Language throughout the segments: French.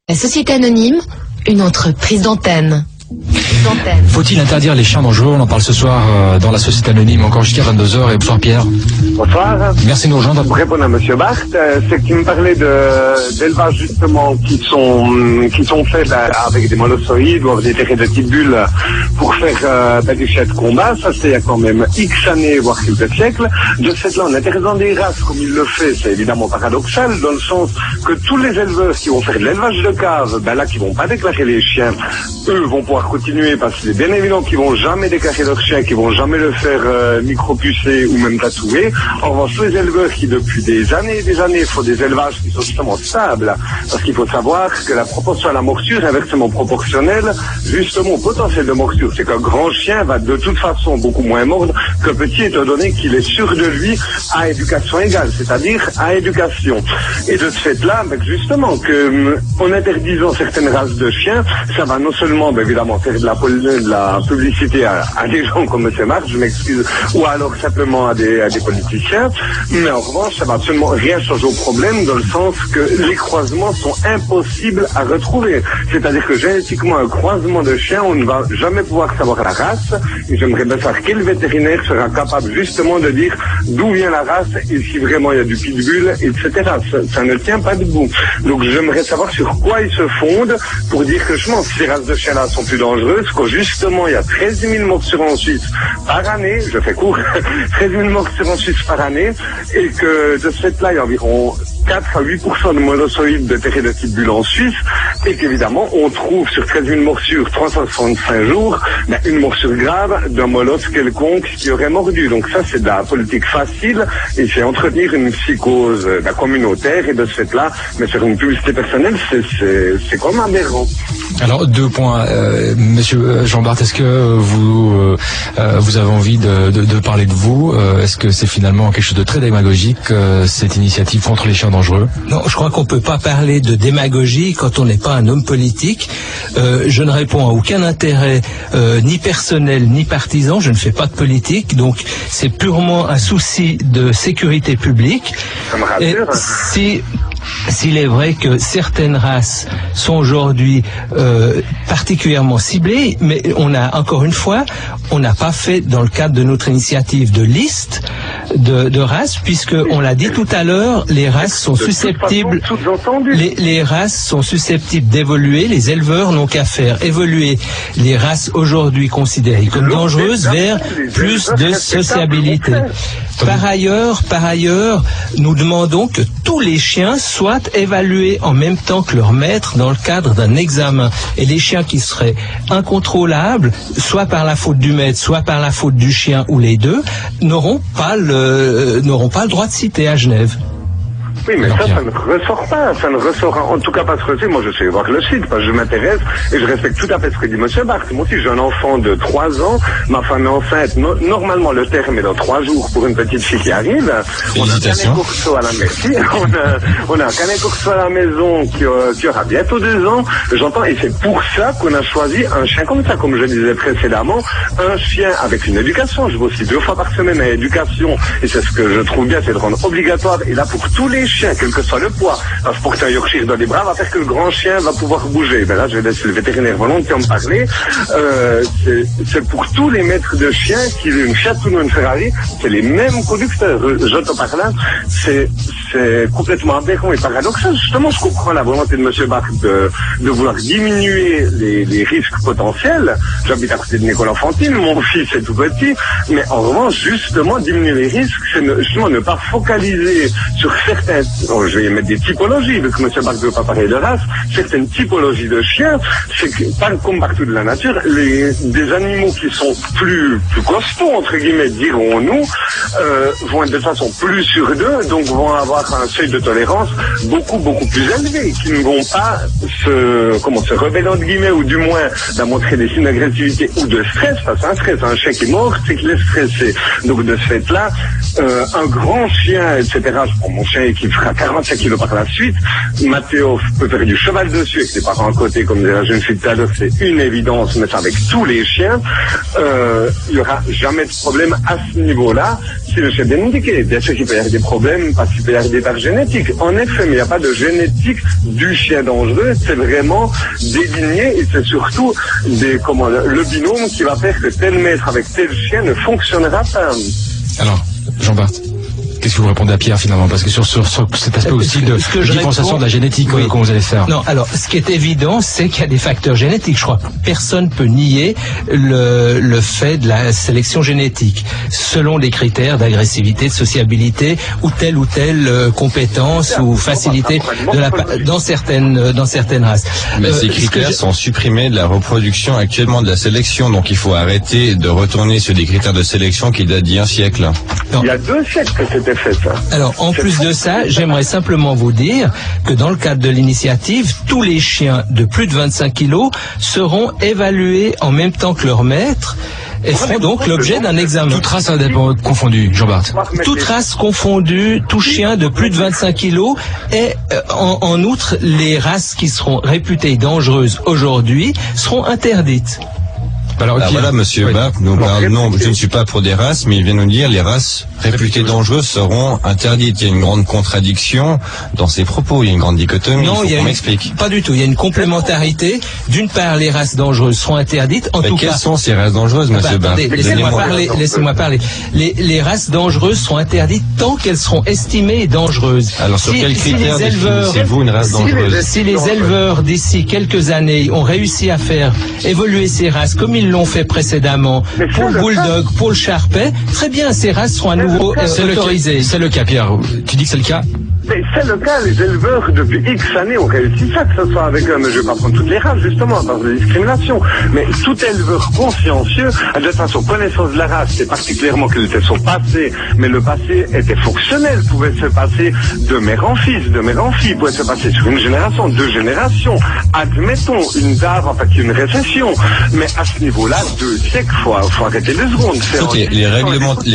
La Société Anonyme, une entreprise d'antenne. Faut-il interdire les chiens dangereux? On en parle ce soir dans la Société Anonyme, encore jusqu'à 22h. Et bonsoir Pierre. Bonsoir. Merci de nous rejoindre. Pour répondre à Monsieur Barthes, c'est qu'il me parlait d'élevage justement qui sont faits avec des molossoïdes ou avec des terrets de pitbull pour faire du chien de combat. Ça c'est il y a quand même X années, voire quelques siècles. De ce fait-là, en interdisant des races comme il le fait, c'est évidemment paradoxal dans le sens que tous les éleveurs qui vont faire de l'élevage de cave, qui vont pas déclarer les chiens, eux vont pouvoir continuer parce qu'il est bien évident qu'ils vont jamais déclarer leur chien, qu'ils vont jamais le faire micropucer ou même tatouer. En revanche, tous les éleveurs qui depuis des années et des années font des élevages qui sont justement stables, parce qu'il faut savoir que la proportion à la morsure est inversement proportionnelle justement au potentiel de morsure. C'est qu'un grand chien va de toute façon beaucoup moins mordre qu'un petit, étant donné qu'il est sûr de lui à éducation égale, c'est-à-dire à éducation. Et de ce fait-là, justement, que en interdisant certaines races de chiens, ça va non seulement évidemment faire de la publicité à des gens comme M. Marx, je m'excuse, ou alors simplement à des politiciens, mais en revanche, ça va absolument rien changer au problème dans le sens que les croisements sont impossibles à retrouver. C'est-à-dire que génétiquement, un croisement de chiens, on ne va jamais pouvoir savoir la race, et j'aimerais bien savoir quel vétérinaire sera capable justement de dire d'où vient la race et si vraiment il y a du pitbull, etc. Ça ne tient pas debout. Donc j'aimerais savoir sur quoi ils se fondent pour dire que justement, ces races de chiens-là sont plus dangereuses, que justement il y a 13 000 morsures en Suisse par année, je fais court, 13 000 morsures en Suisse par année, et que de ce fait-là, il y a environ 4 à 8% de molossoïdes de terrets de pitbull en Suisse, et qu'évidemment, on trouve sur 13 000 morsures, 365 jours, une morsure grave d'un molosse quelconque qui aurait mordu. Donc ça, c'est de la politique facile, et c'est entretenir une psychose communautaire, et de ce fait-là, mais sur une publicité personnelle, c'est comme aberrant. Alors, 2 points. Monsieur Jean Barthes, est-ce que vous avez envie de parler de vous? Est-ce que c'est finalement quelque chose de très démagogique, cette initiative contre les chiens dangereux? Non, je crois qu'on peut pas parler de démagogie quand on n'est pas un homme politique. Je ne réponds à aucun intérêt, ni personnel, ni partisan. Je ne fais pas de politique, donc c'est purement un souci de sécurité publique. Ça me rassure. Et s'il est vrai que certaines races sont aujourd'hui particulièrement ciblées, mais on n'a pas fait dans le cadre de notre initiative de liste de races, puisque on l'a dit tout à l'heure, les races sont susceptibles, les races sont susceptibles d'évoluer. Les éleveurs n'ont qu'à faire évoluer les races aujourd'hui considérées comme dangereuses vers plus de sociabilité. Par ailleurs, nous demandons que tous les chiens soient évalués en même temps que leur maître dans le cadre d'un examen. Et les chiens qui seraient incontrôlables, soit par la faute du maître, soit par la faute du chien ou les deux, n'auront pas le droit de citer à Genève. Oui, mais ça ne ressort pas. Ça ne ressort en tout cas pas ce que c'est. Moi, je sais voir le site parce que je m'intéresse et je respecte tout à fait ce que dit Monsieur Barthes. Moi aussi, j'ai un enfant de 3 ans. Ma femme est enceinte. Normalement, le terme est dans 3 jours pour une petite fille qui arrive. On a un canet corso à la maison. On a un canet corso à la maison qui aura bientôt 2 ans. J'entends. Et c'est pour ça qu'on a choisi un chien comme ça, comme je disais précédemment. Un chien avec une éducation. Je vais aussi 2 fois par semaine à l'éducation. Et c'est ce que je trouve bien, c'est de rendre obligatoire. Et là, pour tous les chiens, quel que soit le poids, parce que pour qu'un Yorkshire dans les bras va faire que le grand chien va pouvoir bouger. Là, je vais laisser le vétérinaire volontiers en parler. C'est pour tous les maîtres de chiens, qu'il ait une Fiat ou une Ferrari, c'est les mêmes conducteurs. J'entends par là, c'est complètement aberrant et paradoxal. Justement, je comprends la volonté de M. Barthes de vouloir diminuer les risques potentiels. J'habite à côté d'une école enfantine, mon fils est tout petit, mais en revanche, justement, diminuer les risques, c'est justement ne pas focaliser sur certains. Je vais mettre des typologies, parce que M. Barthes ne veut pas parler de race, certaines typologies de chiens, c'est que, comme partout de la nature, des animaux qui sont plus costauds, entre guillemets, dirons-nous, vont être de façon plus sûre d'eux, donc vont avoir un seuil de tolérance beaucoup plus élevé, qui ne vont pas se rebeller, entre guillemets, ou du moins montrer des signes d'agressivité ou de stress, parce qu'un stress, un chien qui est mort, c'est qu'il est stressé. Donc de ce fait-là, un grand chien, etc., je prends mon chien qui qui fera 45 kilos par la suite. Matteo peut faire du cheval dessus avec ses parents à côté, comme disait la jeune fille tout à l'heure, c'est une évidence, mais c'est avec tous les chiens. Il n'y aura jamais de problème à ce niveau-là, si le chien est bien indiqué. Bien sûr qu'il peut y avoir des problèmes, parce qu'il peut y avoir des tares génétiques. En effet, mais il n'y a pas de génétique du chien dangereux, c'est vraiment déligné, et c'est surtout le binôme qui va faire que tel maître avec tel chien ne fonctionnera pas. Alors, Jean-Bart, qu'est-ce que vous répondez à Pierre finalement? Parce que sur cet aspect aussi de différenciation de la génétique, oui. Comment vous allez faire? Non, alors, ce qui est évident, c'est qu'il y a des facteurs génétiques. Je crois que personne ne peut nier le fait de la sélection génétique, selon les critères d'agressivité, de sociabilité, ou telle compétence ou facilité dans certaines races. Mais ces critères sont supprimés de la reproduction actuellement de la sélection, donc il faut arrêter de retourner sur des critères de sélection qui datent d'il y a un siècle. Non. Il y a 2 siècles que c'était fait, ça. Alors, en plus de ça, j'aimerais simplement vous dire que dans le cadre de l'initiative, tous les chiens de plus de 25 kilos seront évalués en même temps que leur maître et feront donc l'objet d'un examen. Toute race confondue, Jean-Bart. Toute race confondue, tout chien de plus de 25 kilos et en outre, les races qui seront réputées dangereuses aujourd'hui seront interdites. Alors voilà, monsieur Bach nous parle, non, je ne suis pas pour des races, mais il vient nous dire les races réputées dangereuses seront interdites. Il y a une grande contradiction dans ses propos, il y a une grande dichotomie, non, il faut qu'on m'explique. Pas du tout, il y a une complémentarité. D'une part, les races dangereuses seront interdites. Quelles sont ces races dangereuses, monsieur Bach? Laissez-moi parler. Les races dangereuses sont interdites tant qu'elles seront estimées dangereuses. Alors sur quels critères définissez-vous une race dangereuse? Si les éleveurs d'ici quelques années ont réussi à faire évoluer ces races comme ils l'ont fait précédemment pour le bulldog, pour le charpais, très bien, ces races seront à nouveau autorisées. C'est le cas, Pierre. Tu dis que c'est le cas? Mais c'est le cas, les éleveurs depuis X années ont réussi ça, que ce soit avec, je ne vais pas prendre toutes les races justement, par de discrimination, mais tout éleveur consciencieux a de toute façon connaissance de la race, c'est particulièrement quel était son passé, mais le passé était fonctionnel, pouvait se passer de mère en fils, de mère en fille, pouvait se passer sur une génération, 2 générations, admettons une tare, en fait une récession, mais à ce niveau-là, 2 siècles, faut arrêter 2 secondes. Écoutez, les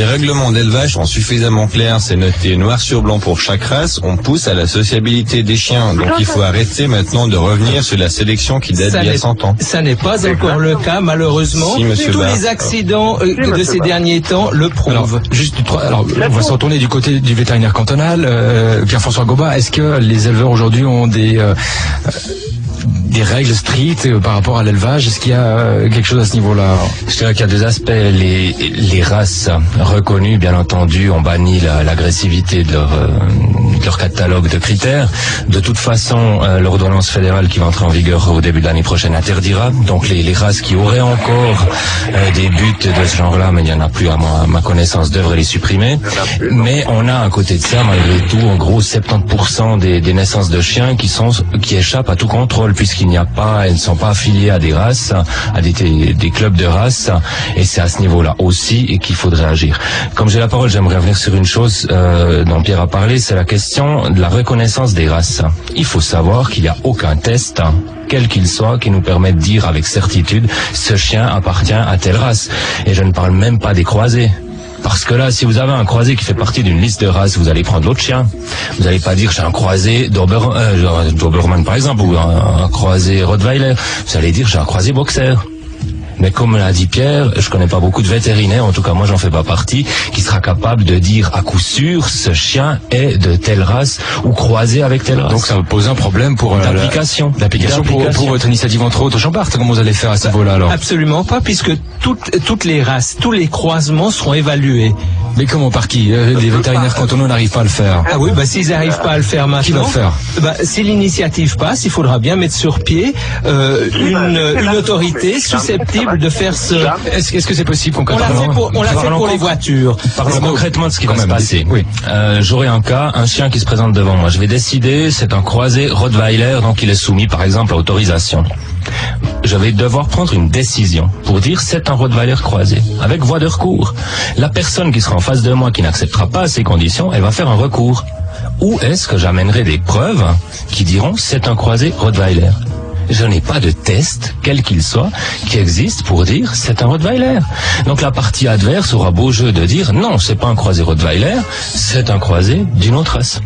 règlements d'élevage sont suffisamment clairs, c'est noté noir sur blanc pour chaque race. On pousse à la sociabilité des chiens. Donc il faut arrêter maintenant de revenir sur la sélection qui date d'il y a 100 ans. Ça n'est pas encore le cas, malheureusement. Si, tous les accidents de ces derniers temps le prouvent. Alors, on va se retourner du côté du vétérinaire cantonal. Pierre-François Goba, est-ce que les éleveurs aujourd'hui ont des règles strictes par rapport à l'élevage? Est-ce qu'il y a quelque chose à ce niveau-là? Je dirais qu'il y a 2 aspects. Les races reconnues, bien entendu, ont banni l'agressivité de leur catalogue de critères. De toute façon, l'ordonnance fédérale qui va entrer en vigueur au début de l'année prochaine interdira. Donc les races qui auraient encore des buts de ce genre-là, mais il n'y en a plus à ma connaissance, devraient les supprimer. Mais on a à côté de ça, malgré tout, en gros 70% des naissances de chiens qui échappent à tout contrôle, puisqu'il n'y a pas, elles ne sont pas affiliées à des races, à des clubs de races, et c'est à ce niveau-là aussi qu'il faudrait agir. Comme j'ai la parole, j'aimerais revenir sur une chose dont Pierre a parlé, c'est la question de la reconnaissance des races. Il faut savoir qu'il n'y a aucun test, quel qu'il soit, qui nous permette de dire avec certitude ce chien appartient à telle race. Et je ne parle même pas des croisés. Parce que là, si vous avez un croisé qui fait partie d'une liste de races, vous allez prendre l'autre chien. Vous n'allez pas dire j'ai un croisé Doberman par exemple, ou un croisé Rottweiler. Vous allez dire j'ai un croisé boxer. Mais comme l'a dit Pierre, je connais pas beaucoup de vétérinaires, en tout cas moi j'en fais pas partie, qui sera capable de dire à coup sûr ce chien est de telle race ou croisé avec telle race. Donc ça pose un problème pour l'application. Pour votre initiative entre autres. Jean-Bart, comment vous allez faire à ce niveau-là alors? Absolument pas, puisque toutes les races, tous les croisements seront évalués. Mais comment, par qui? Les vétérinaires cantonaux n'arrivent pas à le faire. Ah oui, s'ils n'arrivent pas à le faire maintenant, qui va le faire? Si l'initiative passe, il faudra bien mettre sur pied une autorité susceptible de faire ce. Est-ce que c'est possible concrètement? On l'a fait pour les voitures. Parlons concrètement de ce qui va se passer. Oui. J'aurai un cas, un chien qui se présente devant moi. Je vais décider, c'est un croisé Rottweiler, donc il est soumis par exemple à autorisation. Je vais devoir prendre une décision pour dire c'est un Rottweiler croisé, avec voie de recours. La personne qui sera en face de moi qui n'acceptera pas ces conditions, elle va faire un recours. Ou est-ce que j'amènerai des preuves qui diront c'est un croisé Rottweiler? Je n'ai pas de test, quel qu'il soit, qui existe pour dire c'est un Rottweiler. Donc la partie adverse aura beau jeu de dire non, c'est pas un croisé Rottweiler, c'est un croisé d'une autre race.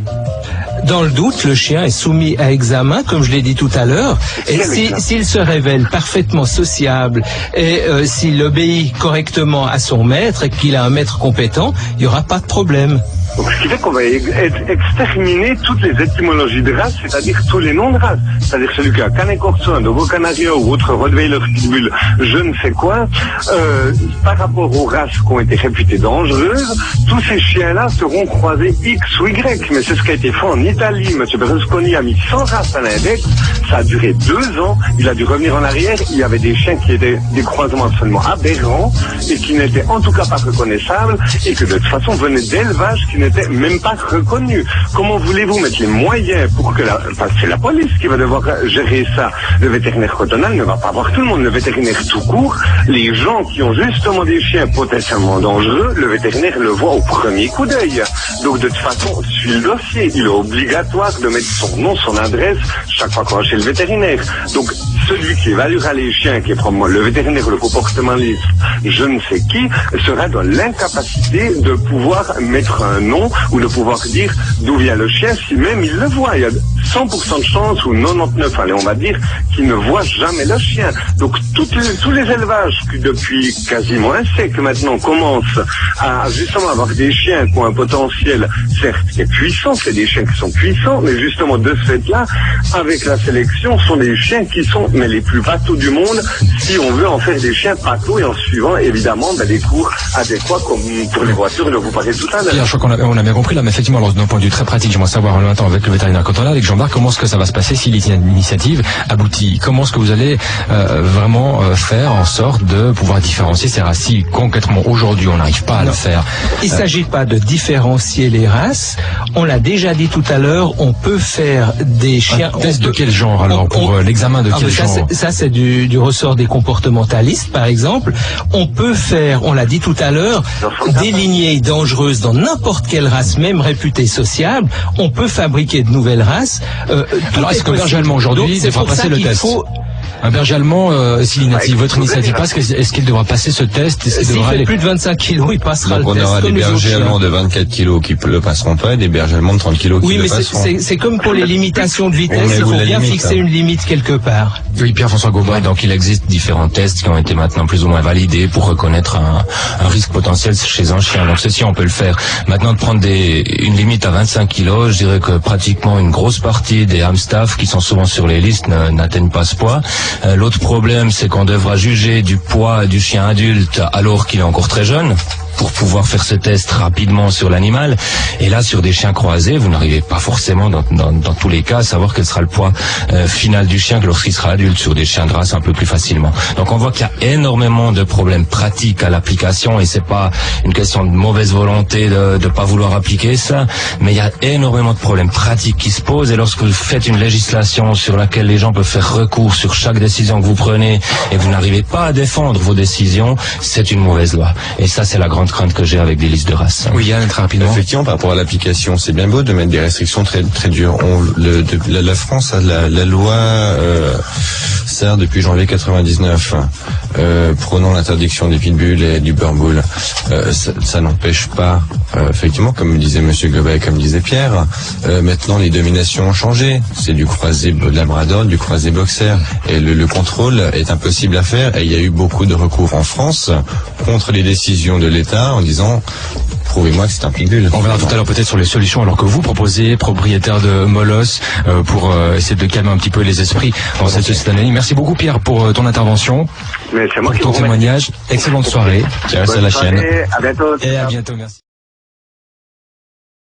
Dans le doute, le chien est soumis à examen, comme je l'ai dit tout à l'heure, et s'il se révèle parfaitement sociable et s'il obéit correctement à son maître et qu'il a un maître compétent, il n'y aura pas de problème. Donc, ce qui fait qu'on va exterminer toutes les étymologies de race, c'est-à-dire tous les noms de race. C'est-à-dire celui qui a Canet Corso, un Dogo Canario ou autre Rottweiler Pitbull, je ne sais quoi, par rapport aux races qui ont été réputées dangereuses, tous ces chiens-là seront croisés X ou Y. Mais c'est ce qui a été fait en Italie. M. Berlusconi a mis 100 races à l'index. Ça a duré 2 ans. Il a dû revenir en arrière. Il y avait des chiens qui étaient des croisements absolument aberrants et qui n'étaient en tout cas pas reconnaissables et que de toute façon venaient d'élevages qui n'était même pas reconnu. Comment voulez-vous mettre les moyens pour que c'est la police qui va devoir gérer ça. Le vétérinaire cantonal ne va pas voir tout le monde. Le vétérinaire tout court, les gens qui ont justement des chiens potentiellement dangereux, le vétérinaire le voit au premier coup d'œil. Donc de toute façon, suit le dossier. Il est obligatoire de mettre son nom, son adresse chaque fois qu'on va chez le vétérinaire. Donc celui qui évaluera les chiens, qui est probablement le vétérinaire, le comportementaliste, je ne sais qui, sera dans l'incapacité de pouvoir mettre un nom ou de pouvoir dire d'où vient le chien, si même il le voit. Il y a 100% de chance, ou 99, allez, on va dire, qu'il ne voit jamais le chien. Donc tous les élevages qui depuis quasiment un siècle maintenant commencent à justement avoir des chiens qui ont un potentiel, certes, qui est puissant, c'est des chiens qui sont puissants, mais justement de ce fait-là, avec la sélection, sont des chiens qui sont mais les plus patous du monde, si on veut en faire des chiens patous et en suivant évidemment des cours adéquats comme pour les voitures dont vous parlez tout à l'heure. Je crois qu'on a bien compris là, mais effectivement, alors, d'un point de vue très pratique, j'aimerais savoir en même temps avec le vétérinaire cantonal, avec Jean-Marc, comment est-ce que ça va se passer si l'initiative aboutit? Comment est-ce que vous allez vraiment faire en sorte de pouvoir différencier ces races? Si concrètement aujourd'hui on n'arrive pas à le faire. Il ne s'agit pas de différencier les races. On l'a déjà dit tout à l'heure, on peut faire des chiens. Un test de quel genre alors pour l'examen de quel genre? Ça c'est du ressort des comportementalistes par exemple. On peut faire, on l'a dit tout à l'heure, des lignées dangereuses dans n'importe quelle race, même réputée sociable. On peut fabriquer de nouvelles races. Alors est-ce que berger allemand aujourd'hui devra passer le test? Un berger allemand, si votre initiative passe, est-ce qu'il devra passer ce test? S'il fait plus de 25 kilos, il passera le test. On aura des bergers allemands de 24 kilos qui ne le passeront pas et des bergers allemands de 30 kilos qui le passeront. Oui, mais c'est comme pour les limitations de vitesse, il faut bien fixer une limite quelque part. Oui, Pierre-François Gaubois. Donc il existe différents tests qui ont été maintenant plus ou moins validés pour reconnaître un risque potentiel chez un chien. Donc ceci, on peut le faire. Maintenant, de prendre une limite à 25 kilos, je dirais que pratiquement une grosse partie des hamstaffs qui sont souvent sur les listes n'atteignent pas ce poids. L'autre problème, c'est qu'on devra juger du poids du chien adulte alors qu'il est encore très jeune, pour pouvoir faire ce test rapidement sur l'animal. Et là, sur des chiens croisés, vous n'arrivez pas forcément dans tous les cas à savoir quel sera le poids final du chien que lorsqu'il sera adulte, sur des chiens de race un peu plus facilement. Donc on voit qu'il y a énormément de problèmes pratiques à l'application, et c'est pas une question de mauvaise volonté de pas vouloir appliquer ça, mais il y a énormément de problèmes pratiques qui se posent, et lorsque vous faites une législation sur laquelle les gens peuvent faire recours sur chaque décision que vous prenez, et vous n'arrivez pas à défendre vos décisions, c'est une mauvaise loi. Et ça, c'est la grande crainte que j'ai avec des listes de races. Oui, Yann, très rapidement. Effectivement, par rapport à l'application, c'est bien beau de mettre des restrictions très très dures. La France a la loi SAR depuis janvier 99, prenant l'interdiction des pitbulls et du burbull. Ça n'empêche pas, effectivement, comme disait Monsieur Gobet, comme disait Pierre, maintenant les dominations ont changé. C'est du croisé labrador, du croisé boxer, et le contrôle est impossible à faire. Et il y a eu beaucoup de recours en France contre les décisions de l'État en disant prouvez-moi que c'est un pitbull. On verra tout à l'heure peut-être sur les solutions alors que vous proposez, propriétaire de Molos, pour essayer de calmer un petit peu les esprits dans cette société anonyme. Merci beaucoup Pierre pour ton intervention, mais c'est moi pour ton témoignage. Excellente soirée. Ciao, c'est la chienne. À bientôt. Et à bientôt, merci.